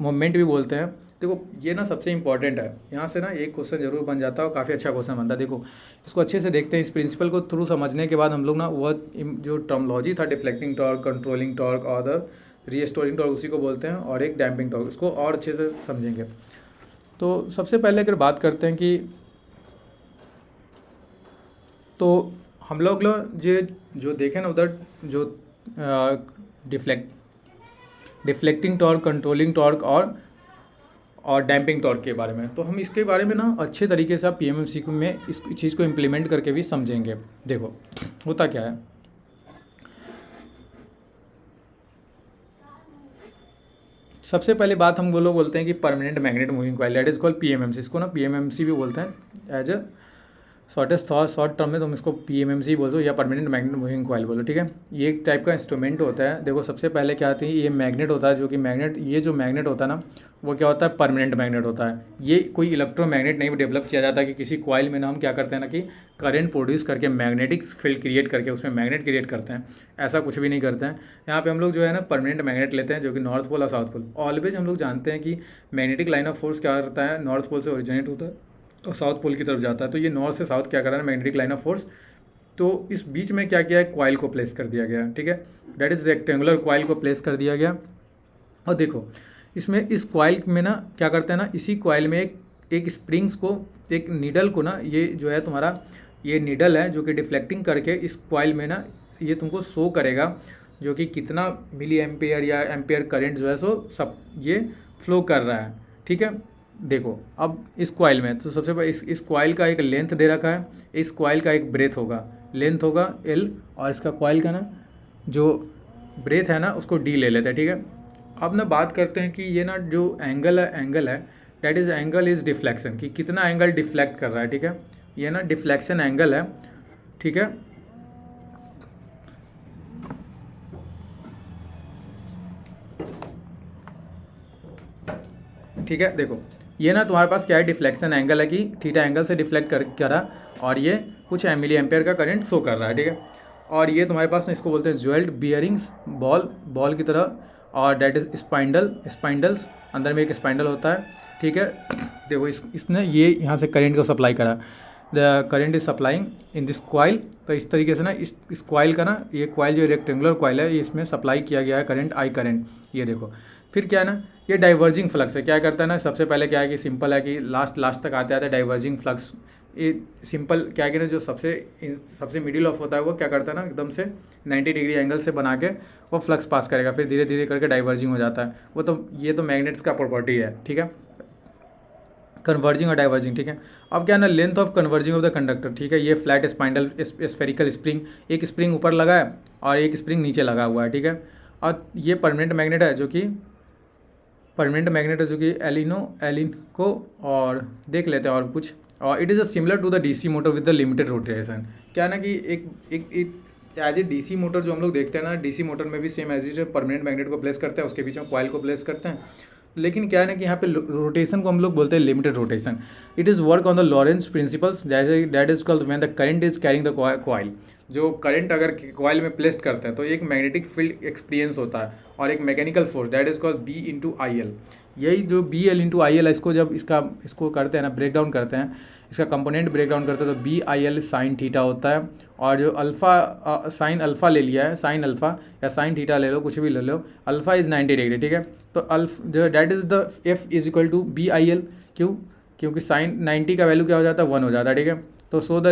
Speaker 1: मोमेंट भी बोलते हैं। देखो ये ना सबसे इंपॉर्टेंट है, यहाँ से ना एक क्वेश्चन जरूर बन जाता है और काफ़ी अच्छा क्वेश्चन बनता है। देखो इसको अच्छे से देखते हैं, इस प्रिंसिपल को थ्रू समझने के बाद हम लोग ना वह जो टर्मोलॉजी था डिफ्लेक्टिंग टॉर्क, कंट्रोलिंग टॉर्क और द रीस्टोरिंग टॉर्क उसी को बोलते हैं, और एक डैम्पिंग टॉर्क, इसको और अच्छे से समझेंगे। तो सबसे पहले अगर बात करते हैं कि तो हम लोग जो देखें ना उधर जो डिफ्लेक्टिंग टॉर्क, कंट्रोलिंग टॉर्क और डैम्पिंग टॉर्क के बारे में, तो हम इसके बारे में ना अच्छे तरीके से आप पीएमएमसी में इस चीज़ को इम्प्लीमेंट करके भी समझेंगे। देखो होता क्या है, सबसे पहले बात हम वो लोग बोलते हैं कि permanent magnet moving coil that is called PMMC. इसको ना पीएमएमसी भी बोलते हैं एज अ शॉर्ट टर्म में तुम इसको पीएमएमसी बोल दो या परमानेंट मैग्नेट मूविंग कॉइल बोलो, ठीक है। ये एक टाइप का इंस्ट्रूमेंट होता है। देखो सबसे पहले क्या आती है, ये मैग्नेट होता है जो कि ये जो मैग्नेट होता है ना वो क्या होता है, परमानेंट मैग्नेट होता है। ये कोई इलेक्ट्रोमैग्नेट नहीं डेवलप किया जाता कि किसी कॉइल में ना हम क्या करते हैं ना कि करंट प्रोड्यूस करके मैग्नेटिक फील्ड क्रिएट करके उसमें मैग्नेट क्रिएट करते हैं, ऐसा कुछ भी नहीं करते हैं। यहाँ पे हम लोग जो है ना परमानेंट मैग्नेट लेते हैं जो कि नॉर्थ पोल और साउथ पोल। ऑलवेज हम लोग जानते हैं कि मैग्नेटिक लाइन ऑफ फोर्स क्या करता है, नॉर्थ पोल से ओरिजिनेट होता है और साउथ पोल की तरफ जाता है। तो ये नॉर्थ से साउथ क्या कर रहा है, मैग्नेटिक लाइन ऑफ फोर्स। तो इस बीच में क्या किया है, कॉइल को प्लेस कर दिया गया, ठीक है। दैट इज़ रेक्टेंगुलर कॉइल को प्लेस कर दिया गया। और देखो इसमें इस कॉइल में ना क्या करते हैं ना, इसी कॉइल में एक स्प्रिंग्स को, एक नीडल को ना, ये जो है तुम्हारा ये नीडल है जो कि डिफ्लेक्टिंग करके इस कॉइल में ना ये तुमको शो करेगा जो कि कितना मिली एम्पेयर या एम्पेयर करंट जो है सो सब ये फ्लो कर रहा है, ठीक है। देखो अब इस कॉइल में तो सबसे पहले इस कॉइल का एक लेंथ दे रखा है, इस कॉइल का एक ब्रेथ होगा, लेंथ होगा L और इसका कॉइल का ना जो ब्रेथ है ना उसको D ले लेते हैं, ठीक है। अब ना बात करते हैं कि ये ना जो एंगल है that is angle is deflection, कि कितना एंगल डिफ्लेक्ट कर रहा है, ठीक है। ये ना डिफ्लेक्शन एंगल है, ठीक है। ठीक है, देखो ये ना तुम्हारे पास क्या है, डिफ्लेक्शन एंगल है कि थीटा एंगल से डिफ्लेक्ट करा और ये कुछ मिली एम्पेयर का करंट शो कर रहा है, ठीक है। और ये तुम्हारे पास इसको बोलते हैं ज्वेल्ड बियरिंग्स, बॉल की तरह, और डेट इज स्पाइंडल्स, अंदर में एक स्पाइंडल होता है, ठीक है। देखो इसने ये यहाँ से करंट को सप्लाई करा, the current is supplying in this coil. तो इस तरीके से ना इस कॉइल का ना, ये कॉइल जो रेक्टेंगुलर कॉइल है इसमें सप्लाई किया गया है करंट, आई करंट। ये देखो फिर क्या है ना, ये डाइवर्जिंग फ्लक्स है। क्या करता है ना, सबसे पहले क्या है कि सिंपल है कि लास्ट तक आते आते डाइवर्जिंग फ्लक्स, ये सिंपल क्या है कि ना जो सबसे मिडिल ऑफ होता है वो क्या करता है ना एकदम से 90 डिग्री एंगल से बना के वो फ्लक्स पास करेगा, फिर धीरे धीरे करके डाइवर्जिंग हो जाता है। वो तो ये तो मैग्नेट्स का प्रॉपर्टी है, ठीक है, कन्वर्जिंग और डाइवर्जिंग, ठीक है। अब क्या है ना, length of converging of the conductor, ठीक है। ये फ्लैट स्पाइंडल स्फेरिकल स्प्रिंग, एक स्प्रिंग ऊपर लगा है और एक स्प्रिंग नीचे लगा हुआ है, ठीक है। और ये परमानेंट मैग्नेट है जो कि एलिनको और देख लेते हैं और कुछ, और it is a similar to the DC motor with the limited rotation. क्या है ना कि एक एज ए डीसी मोटर जो हम लोग देखते हैं ना, डीसी मोटर में भी same as is permanent magnet को प्लेस करते हैं, उसके बीच में कॉइल को प्लेस करते हैं, लेकिन क्या है ना कि यहाँ पे रोटेशन को हम लोग बोलते हैं limited rotation. It is work on the Lawrence principles, that is called when the current is carrying the coil. जो करंट अगर कॉइल में प्लेस करते हैं तो एक मैग्नेटिक फील्ड एक्सपीरियंस होता है और एक mechanical force, that is called B into I L. यही जो B L into I L, इसको जब इसको करते हैं ना, ब्रेक डाउन करते हैं, इसका कंपोनेंट ब्रेक डाउन करते हैं तो B I L sine theta होता है। और जो अल्फ़ा साइन अल्फ़ा ले लिया है, साइन अल्फ़ा या साइन थीटा ले लो, कुछ भी ले लो, अल्फ़ा इज़ 90 डिग्री, ठीक है। तो जो that is the F is equal to B I L. क्यों? क्योंकि साइन 90 का वैल्यू क्या हो जाता है, 1 हो जाता है, ठीक है। तो so the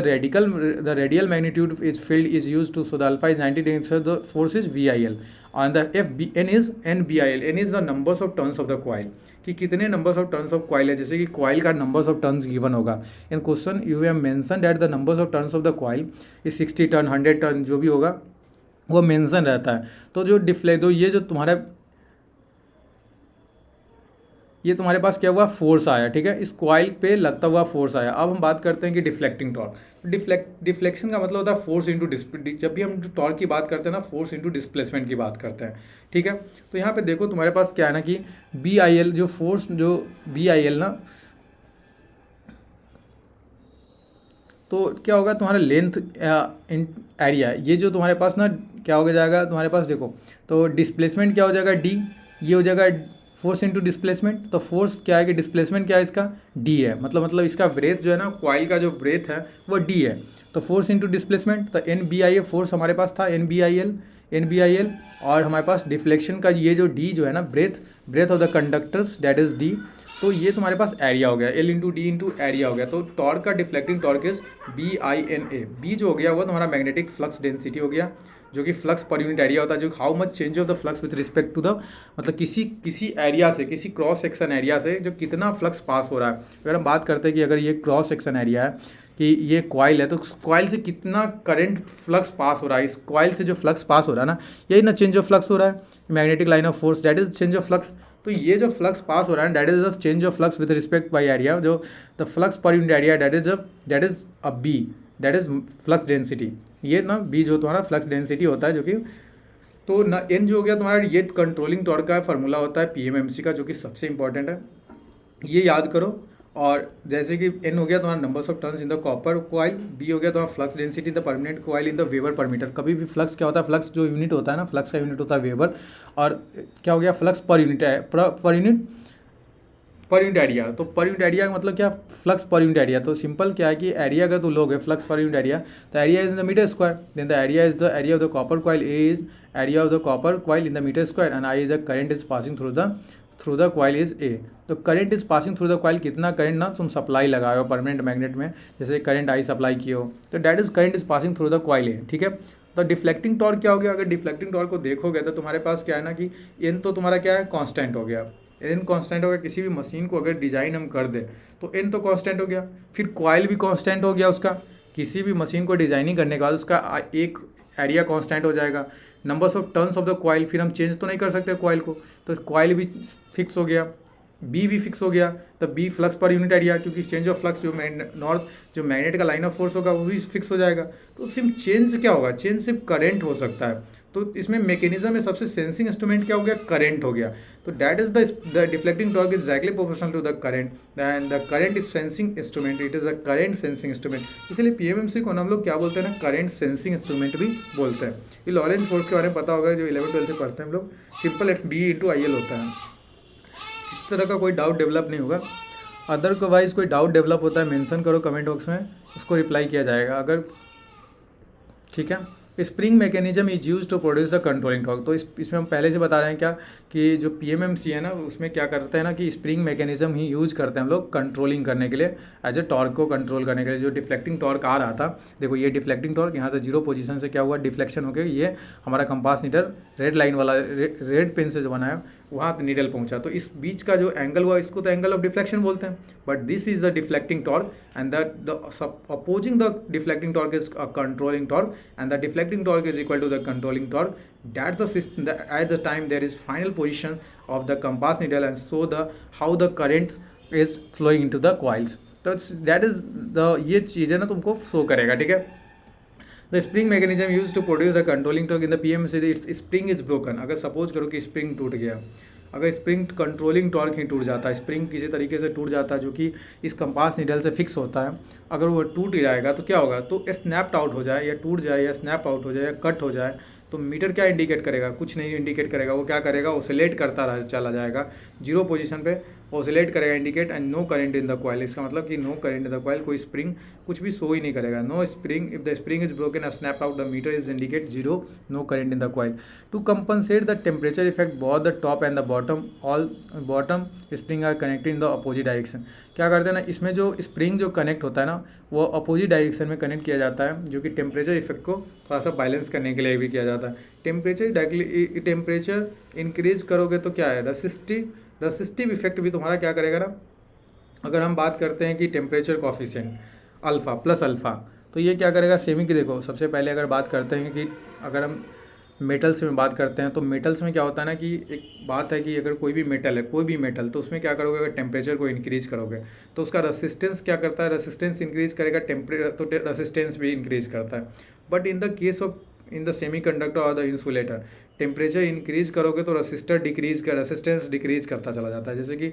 Speaker 1: radial magnitude is field is use to, so the alpha is 90 degree, so the force is B I L and the f b n is n b i l, n is the numbers of turns of the coil, कि कितने numbers of turns of coil है। जैसे कि coil का numbers of turns given होगा in question, you have mention that the numbers of turns of the coil is 60 turn, 100 turn, जो भी होगा वो मेंशन रहता है। तो जो ये तुम्हारे पास क्या हुआ, फोर्स आया, ठीक है, इस कॉइल पे लगता हुआ फोर्स आया। अब हम बात करते हैं कि डिफ्लेक्टिंग टॉर्क। डिफ्लेक्शन का मतलब होता है फोर्स इंटू जब भी हम टॉर्क की बात करते हैं ना, फोर्स इंटू डिस्प्लेसमेंट की बात करते हैं, ठीक है। तो यहाँ पे देखो तुम्हारे पास क्या है ना कि बी आई एल, जो फोर्स जो बी आई एल ना, तो क्या होगा तुम्हारा लेंथ एरिया, ये जो तुम्हारे पास ना क्या हो जाएगा तुम्हारे पास, देखो तो डिस्प्लेसमेंट क्या हो जाएगा डी, ये हो जाएगा फोर्स इंटू डिस्प्लेसमेंट। तो फोर्स क्या है कि डिस्प्लेसमेंट क्या है इसका, डी है, मतलब इसका ब्रेथ जो है ना, कॉइल का जो ब्रेथ है वो डी है। तो फोर्स इंटू डिस्प्लेसमेंट, तो N B I L force हमारे पास था, एन बी आई एल, और हमारे पास डिफ्लेक्शन का ये जो डी जो है ना, breadth of the conductors, that is D. तो ये तुम्हारे पास एरिया हो गया, L into D into area हो गया। तो टॉर्क का deflecting torque is B I N A. B जो हो गया वो तुम्हारा मैग्नेटिक फ्लक्स डेंसिटी हो गया, जो कि फ्लक्स पर यूनिट एरिया होता है, जो how much change of the flux with respect to the, मतलब किसी एरिया से, किसी क्रॉस सेक्शन एरिया से जो कितना फ्लक्स पास हो रहा है। अगर हम बात करते हैं कि अगर ये क्रॉस सेक्शन एरिया है, कि ये कॉइल है, तो कॉइल से कितना करंट फ्लक्स पास हो रहा है, इस कॉइल से जो फ्लक्स पास हो रहा है ना, यही ना चेंज ऑफ फ्लक्स हो रहा है, magnetic line of force, that is change of flux. तो ये जो फ्लक्स पास हो रहा है, that is the change of flux with respect by area, जो the flux per unit area, that is a B, that is flux density. ये ना B जो तुम्हारा फ्लक्स डेंसिटी होता है, जो कि तो ना एन जो हो गया तुम्हारा, ये कंट्रोलिंग टॉर्क का फार्मूला होता है पीएमएमसी का, जो कि सबसे इंपॉर्टेंट है, ये याद करो। और जैसे कि एन हो गया तुम्हारा numbers of turns in the copper coil, B हो गया तुम्हारा flux density the permanent coil in the weber per metre. कभी भी फ्लक्स क्या होता है, फ्लक्स जो यूनिट होता है ना, फ्लक्स का यूनिट होता है वेबर, और क्या हो गया फ्लक्स पर यूनिट है, पर यूनिट एरिया। तो पर यूनिट एरिया का मतलब क्या, फ्लक्स पर यूनिट एरिया। तो सिंपल क्या है कि एरिया अगर तो लोगे फ्लक्स पर यूनिट एरिया, तो area is in the meter square, then the area is the area of the copper coil, A is area of the copper coil in the meter square, and I is the current is passing through the coil is A. तो current is passing through the coil, कितना current ना तुम supply लगाए हो permanent magnet में, जैसे current I supply किए हो, तो that is current is passing through the coil A, ठीक है। तो डिफ्लेक्टिंग टॉर्क क्या हो गया, अगर डिफ्लेक्टिंग टॉर्क को देखोगे तो तुम्हारे पास क्या है ना कि एन तो तुम्हारा क्या है, कांस्टेंट हो गया, एन कांस्टेंट हो गया। किसी भी मशीन को अगर डिज़ाइन हम कर दें तो एन तो कांस्टेंट हो गया, फिर कॉइल भी कांस्टेंट हो गया उसका। किसी भी मशीन को डिज़ाइनिंग करने के बाद उसका एक एरिया कांस्टेंट हो जाएगा, numbers of turns of the coil, फिर हम चेंज तो नहीं कर सकते कॉइल को, तो कॉइल भी फिक्स हो गया, बी भी फिक्स हो गया। तो B flux per unit area, क्योंकि चेंज ऑफ फ्लक्स जो नॉर्थ जो मैग्नेट का लाइन ऑफ फोर्स होगा वो भी फिक्स हो जाएगा। तो सिर्फ चेंज क्या होगा, चेंज सिर्फ करंट हो सकता है। तो इसमें मैकेनिज्म में सबसे सेंसिंग इंस्ट्रूमेंट क्या हो गया, करंट हो गया। तो that is the deflecting torque is exactly proportional to the current, and the current is sensing instrument, it is a current sensing instrument. इसलिए पीएमएमसी को हम लोग क्या बोलते हैं ना, करंट सेंसिंग इंस्ट्रूमेंट भी बोलते हैं। ये लॉरेंस फोर्स के बारे में पता होगा, जो 11th-12th में पढ़ते हैं हम लोग, simple F B into I L होता है। इस तरह का कोई डाउट डेवलप नहीं होगा। अदरवाइज कोई डाउट डेवलप होता है मेंशन करो कमेंट बॉक्स में, उसको रिप्लाई किया जाएगा अगर, ठीक है। Spring mechanism is use to produce the controlling torque. तो इसमें हम पहले से बता रहे हैं क्या कि जो पीएमएमसी है ना, उसमें क्या करते हैं ना कि स्प्रिंग मैकेनिज्म ही यूज करते हैं हम लोग कंट्रोलिंग करने के लिए, एज ए टॉर्क को कंट्रोल करने के लिए। जो डिफ्लेक्टिंग टॉर्क आ रहा था, देखो ये डिफ्लेक्टिंग टॉर्क यहाँ से जीरो पोजीशन से क्या हुआ, डिफ्लेक्शन हो गया, ये हमारा कंपास नीडल रेड लाइन वाला रेड पेन से जो बनाया वहाँ नीडल पहुँचा, तो इस बीच का जो एंगल हुआ इसको तो एंगल ऑफ डिफ्लेक्शन बोलते हैं। But this is the deflecting torque, and the opposing the deflecting torque is a controlling torque, and the deflecting torque is equal to the controlling torque. That's the system, at the time there is final position of the compass needle, and so the how the current is flowing into the coils. तो that is the ये चीज़ें ना तुमको show करेगा, ठीक है। The spring mechanism use to produce the controlling torque in the PMC it's spring is broken. अगर suppose करो कि स्प्रिंग टूट गया, अगर स्प्रिंग कंट्रोलिंग टॉर्क ही टूट जाता है, स्प्रिंग किसी तरीके से टूट जाता है जो कि इस कंपास नीडल से फिक्स होता है, अगर वो टूट जाएगा तो क्या होगा, तो स्नैप्ड आउट हो जाए या टूट जाए या स्नैप आउट हो जाए या कट हो जाए, तो मीटर क्या इंडिकेट करेगा, कुछ नहीं इंडिकेट करेगा। वो क्या करेगा, ओसिलेट करता रह चला जाएगा जीरो पोजीशन पे, ओसिलेट करेगा indicate and no current in the coil. इसका मतलब कि no current in the coil, कोई स्प्रिंग कुछ भी शो ही नहीं करेगा। No spring, if the spring is broken और snap out the meter is indicate zero, no current in the coil. To compensate the temperature effect both the top and the bottom, all bottom spring are connected in the opposite direction. क्या करते हैं ना, इसमें जो spring जो connect होता है ना, वो अपोजिट डायरेक्शन में कनेक्ट किया जाता है, जो कि टेम्परेचर इफेक्ट को थोड़ा सा बैलेंस करने के लिए भी किया जाता है। टेम्परेचर इंक्रीज करोगे तो क्या है, रसिस्टिव इफेक्ट भी तुम्हारा क्या करेगा ना। अगर हम बात करते हैं कि temperature coefficient alpha plus alpha, तो ये क्या करेगा सेमी की, देखो सबसे पहले अगर बात करते हैं कि अगर हम मेटल्स में बात करते हैं, तो मेटल्स में क्या होता है ना कि एक बात है कि अगर कोई भी मेटल है, कोई भी मेटल, तो उसमें क्या करोगे, अगर टेम्परेचर को इंक्रीज करोगे तो उसका रेसिस्टेंस क्या करता है, रेसिस्टेंस इंक्रीज करेगा, तो रेसिस्टेंस भी इंक्रीज करता है। But in the case of in the semi conductor और द इंसुलेटर, टेम्परेचर इंक्रीज करोगे तो रेसिस्टेंस डिक्रीज करता चला जाता है। जैसे कि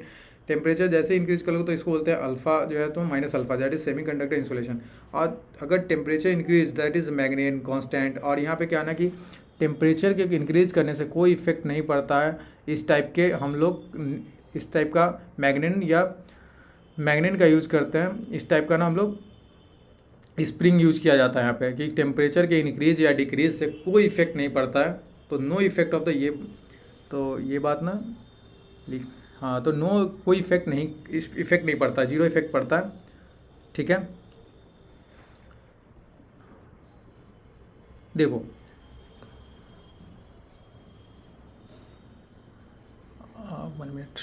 Speaker 1: टेम्परेचर जैसे इंक्रीज करोगे तो इसको बोलते हैं अल्फा जो है तो minus alpha, that is semiconductor insulation. और अगर temperature increase that is magnet constant. और यहाँ पे क्या ना कि टेम्परेचर के इंक्रीज करने से कोई इफेक्ट नहीं पड़ता है। इस टाइप के हम लोग इस टाइप का मैग्नेट का यूज करते हैं, इस टाइप का ना हम लोग स्प्रिंग यूज किया जाता है यहाँ पे, कि टेम्परेचर के इंक्रीज या डिक्रीज से कोई इफेक्ट नहीं पड़ता है। तो नो इफेक्ट ऑफ द ये बात ना हाँ, तो नो कोई इफेक्ट नहीं पड़ता, जीरो इफेक्ट पड़ता है, ठीक है। देखो 1 मिनट,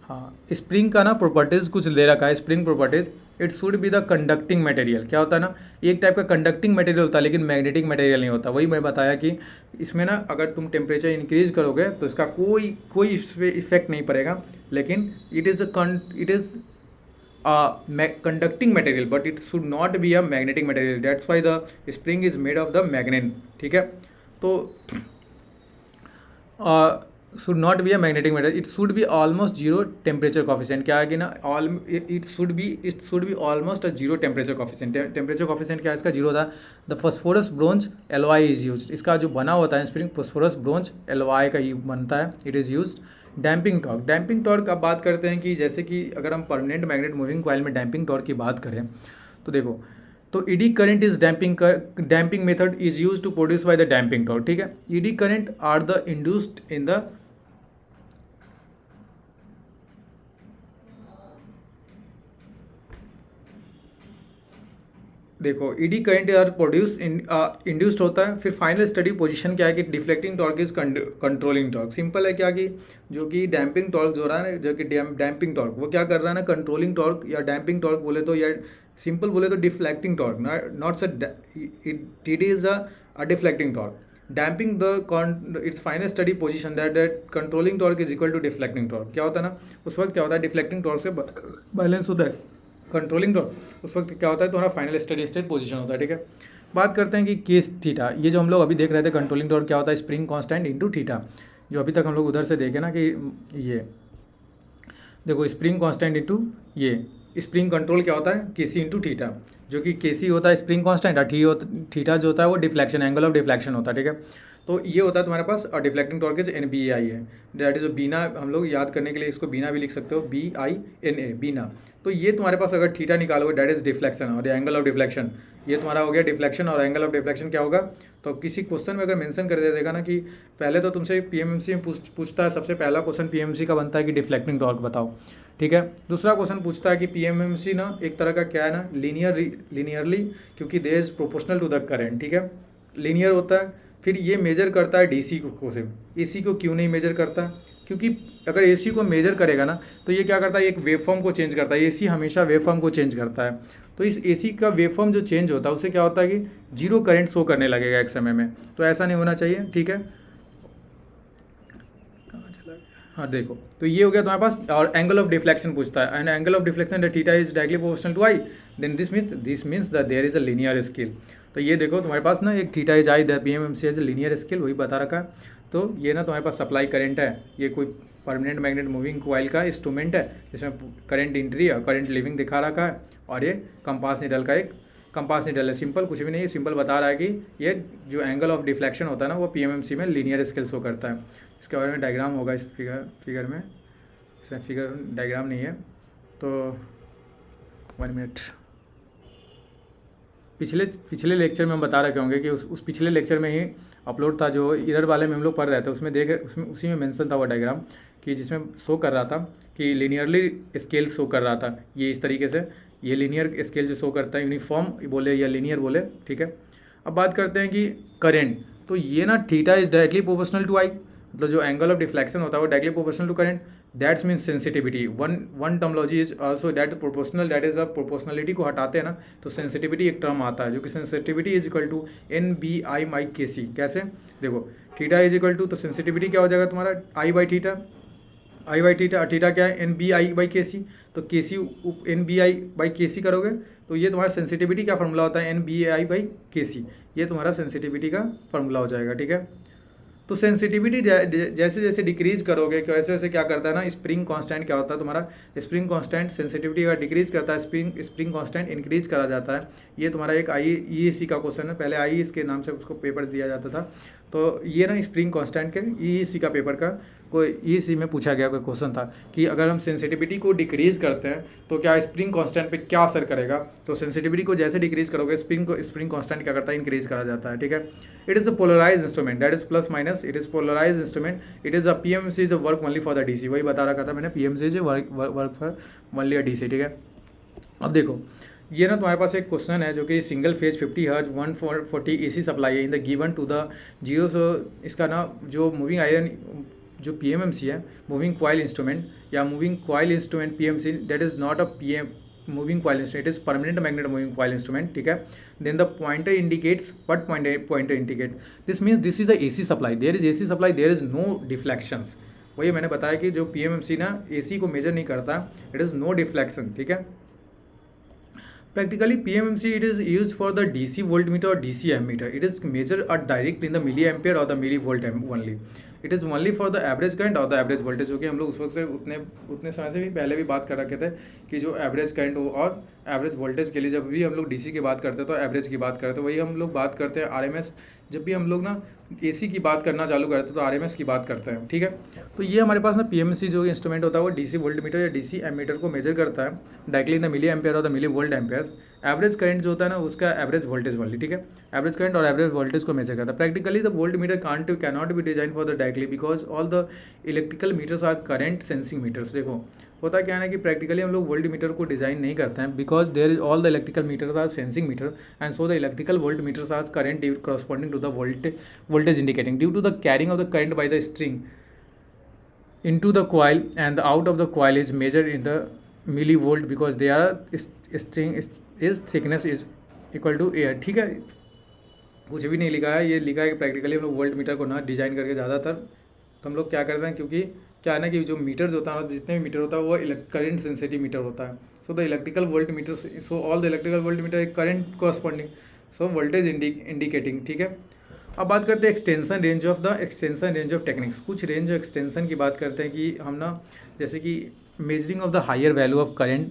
Speaker 1: हाँ स्प्रिंग का ना प्रॉपर्टीज़ कुछ दे रखा है, spring properties, it should be the conducting material. क्या होता है ना, एक टाइप का कंडक्टिंग मटेरियल होता है लेकिन मैग्नेटिक मटेरियल नहीं होता। वही मैं बताया कि इसमें ना अगर तुम टेम्परेचर इंक्रीज करोगे तो इसका कोई इस पर इफेक्ट नहीं पड़ेगा, लेकिन it is conducting material but it should not be a magnetic material, that's why the spring is made of the magnet, ठीक है। तो should not be a magnetic material, it should be almost zero temperature coefficient. क्या है कि ना it should be almost a zero temperature coefficient. Temperature coefficient क्या है इसका, जीरो था। The phosphorus bronze alloy is use, इसका जो बना होता है स्प्रिंग फॉस्फोरस ब्रोंज एलवाई का बनता है, it is use. Damping torque अब बात करते हैं कि जैसे कि अगर हम परमानेंट मैग्नेट मूविंग कॉइल में डैम्पिंग टॉर्क की बात करें तो देखो, तो eddy current is damping method is use to produce by the damping torque, ठीक है। Eddy current are the induced in the देखो eddy current are produce induced होता है। फिर फाइनल स्टडी पोजीशन क्या है कि deflecting torque is controlling torque. Simple है क्या कि जो कि डैम्पिंग टॉर्क जो रहा है ना, जो कि डैम्पिंग टॉर्क वो क्या कर रहा है ना, कंट्रोलिंग टॉर्क या डैम्पिंग टॉर्क बोले तो, या सिंपल बोले तो deflecting torque, not it is a deflecting torque. Damping the it's final steady position that controlling torque is equal to deflecting torque. क्या होता है ना, उस वक्त क्या होता है, डिफ्लेक्टिंग टॉर्क से बैलेंस होता है कंट्रोलिंग टॉर्क, उस वक्त क्या होता है तुम्हारा फाइनल स्टडी स्टेट पोजीशन होता है, ठीक है। बात करते हैं कि केस थीटा, ये जो हम लोग अभी देख रहे थे कंट्रोलिंग टॉर्क क्या होता है, स्प्रिंग कांस्टेंट इनटू थीटा। जो अभी तक हम लोग उधर से देखे ना कि ये देखो स्प्रिंग कांस्टेंट इनटू ये स्प्रिंग कंट्रोल क्या होता है, केसी इंटू थीटा, जो कि केसी होता है स्प्रिंग कांस्टेंट और थीटा जो होता है वो डिफ्लेक्शन, एंगल ऑफ डिफ्लेक्शन होता है, ठीक है। तो ये होता है तुम्हारे पास और डिफ्लेक्टिंग टॉर्क इज NBAI है, दैट इज बीना, हम लोग याद करने के लिए इसको बीना भी लिख सकते हो, BINA बीना। तो ये तुम्हारे पास अगर थीटा निकालोगे दैट इज डिफ्लेक्शन और एंगल ऑफ डिफ्लेक्शन, ये तुम्हारा हो गया डिफ्लेक्शन और एंगल ऑफ डिफ्लेक्शन क्या होगा। तो किसी क्वेश्चन में अगर मेंशन कर देगा ना कि पहले तो तुमसे PMMC में पूछता है, सबसे पहला क्वेश्चन PMMC का बनता है कि डिफ्लेक्टिंग टॉर्क बताओ, ठीक है। दूसरा क्वेश्चन पूछता है कि PMMC ना एक तरह का क्या है ना, लीनियरली, क्योंकि they is proportional to the current, ठीक है, लीनियर होता है। फिर ये मेजर करता है DC को सिर्फ, AC को क्यों नहीं मेजर करता, क्योंकि अगर AC को मेजर करेगा ना तो ये क्या करता है, एक वेव फॉर्म को चेंज करता है। AC हमेशा वेव फॉर्म को चेंज करता है, तो इस AC का वेव फॉर्म जो चेंज होता है उससे क्या होता है कि जीरो करंट शो करने लगेगा एक समय में, तो ऐसा नहीं होना चाहिए, ठीक है। हाँ देखो, तो ये हो गया तुम्हारे पास। और एंगल ऑफ डिफ्लेक्शन पूछता है, and angle of deflection the theta is directly proportional to I, then this means that there is a linear scale. तो ये देखो तुम्हारे पास ना एक theta is I that PMMC as linear scale, वही बता रखा है। तो ये ना तुम्हारे पास सप्लाई करंट है, ये कोई परमानेंट मैग्नेट मूविंग कॉइल का इंस्ट्रूमेंट है जिसमें करंट एंट्री और करंट लिविंग दिखा रखा है, और ये कंपास नीडल का एक कंपास नीडल है। सिंपल कुछ भी नहीं है, सिंपल बता रहा है कि ये जो एंगल ऑफ डिफ्लेक्शन होता है ना वो PMMC में लीनियर स्केल शो करता है। इसके बारे में डायग्राम होगा इस फिगर में, इसमें फिगर डायग्राम नहीं है तो 1 मिनट। पिछले लेक्चर में हम बता रखे होंगे कि उस पिछले लेक्चर में ही अपलोड था जो इरर वाले में हम लोग पढ़ रहे थे, उसमें उसी में मेंशन था वो डायग्राम कि जिसमें शो कर रहा था कि लीनियरली स्केल शो कर रहा था। ये इस तरीके से ये लीनियर स्केल जो शो करता है, यूनिफॉर्म बोले या लीनियर बोले, ठीक है। अब बात करते हैं कि करेंट, तो ये ना theta is directly proportional to I, मतलब जो एंगल ऑफ डिफ्लेक्शन होता है वो directly proportional to current, that's means sensitivity. One terminology is also that proportional, that is a proportionality को हटाते हैं ना तो सेंसिटिविटी एक टर्म आता है जो कि sensitivity is equal to NBI/KC। कैसे देखो, थीटा इज इक्वल टू, तो सेंसिटिविटी क्या हो जाएगा तुम्हारा I/थीटा, थीटा क्या है NBI/KC, तो KC NBI/KC करोगे तो ये तुम्हारा सेंसिटिविटी का फॉर्मूला होता है NBI/KC, ये तुम्हारा सेंसिटिविटी का फॉर्मूला हो जाएगा, ठीक है। तो सेंसिटिविटी जैसे जैसे डिक्रीज करोगे कि वैसे वैसे क्या करता है ना, स्प्रिंग कांस्टेंट क्या होता है तुम्हारा, स्प्रिंग कांस्टेंट सेंसिटिविटी का डिक्रीज करता है, स्प्रिंग कांस्टेंट इंक्रीज करा जाता है। ये तुम्हारा एक IEC का क्वेश्चन है, पहले IEC के नाम से उसको पेपर दिया जाता था। तो ये ना स्प्रिंग कांस्टेंट के EEC का पेपर का कोई EEC में पूछा गया कोई क्वेश्चन था कि अगर हम सेंसिटिविटी को डिक्रीज करते हैं तो क्या स्प्रिंग कांस्टेंट पे क्या असर करेगा। तो सेंसिटिविटी को जैसे डिक्रीज करोगे स्प्रिंग कांस्टेंट क्या करता है, इंक्रीज करा जाता है, ठीक है। It is a polarise instrument, that is plus minus, it is polarise instrument, it is a PMMC is a work only for the DC, वही बता रखा था मैंने, PMMC is work for only a DC, ठीक है। अब देखो ये ना तुम्हारे पास एक क्वेश्चन है जो कि single phase 50 hertz 140 AC supply है in the given to the zero. So इसका ना जो मूविंग आयरन जो PMMC है, मूविंग कॉइल इंस्ट्रूमेंट या moving coil instrument PMC, that is not a moving coil instrument, it is permanent magnet moving coil instrument, ठीक है। Then the pointer indicates what pointer indicate, this means this is the AC supply, there is AC supply, there is no deflections. वही मैंने बताया कि जो PMMC ना AC को major नहीं करता, इट इज़ नो डिफ्लेक्शन, ठीक है। Practically, PMMC it is used for the DC voltmeter or DC ammeter. It is measured direct in the milliampere or the millivolt only. It is only for the average current or the average voltage, जो कि हम लोग उस वक्त से उतने समय से भी पहले भी बात कर रखे थे कि जो एवरेज करंट हो और एवरेज वोल्टेज के लिए जब भी हम लोग DC की बात करते हैं तो एवरेज की बात करते हैं, वही हम लोग बात करते हैं RMS। जब भी हम लोग ना AC की बात करना चालू करते हैं तो RMS की बात करते हैं, ठीक है। तो ये हमारे पास ना PMMC जो इंस्ट्रूमेंट होता है वो DC वोल्टमीटर या DC एमीटर को मेजर करता है directly in the milli ampere और the milli volt ampere. Average current जो होता है ना उसका एवरेज वोल्टेज वाली, ठीक है, एवरेज करंट और एवरेज वोल्टेज को मेजर करता है। Practically the voltmeter cannot be design for the directly because all the electrical meters are current sensing meters. देखो होता क्या है ना कि प्रैक्टिकली हम लोग वोल्ट मीटर को डिजाइन नहीं करते हैं because there is all the electrical meters are sensing meter and so the electrical volt meters are current corresponding to the voltage indicating due to the carrying of the current by the string into the coil and the out of the coil is measured in the millivolt because they are string is thickness is equal to air, ठीक है। कुछ भी नहीं लिखा है, ये लिखा है कि प्रैक्टिकली हम लोग वोल्ट मीटर को ना डिजाइन करके ज़्यादातर तो हम लोग क्या करते हैं, क्योंकि क्या है ना कि जो मीटर होता है जितने भी मीटर होता है वो करंट सेंसिटिव मीटर होता है। So the electrical volt meter, so all the electrical volt meter current corresponding, so voltage indicating, ठीक है। अब बात करते हैं एक्सटेंशन रेंज ऑफ टेक्निक्स। कुछ रेंज एक्सटेंशन की बात करते हैं कि हम ना जैसे कि measuring of the higher value of current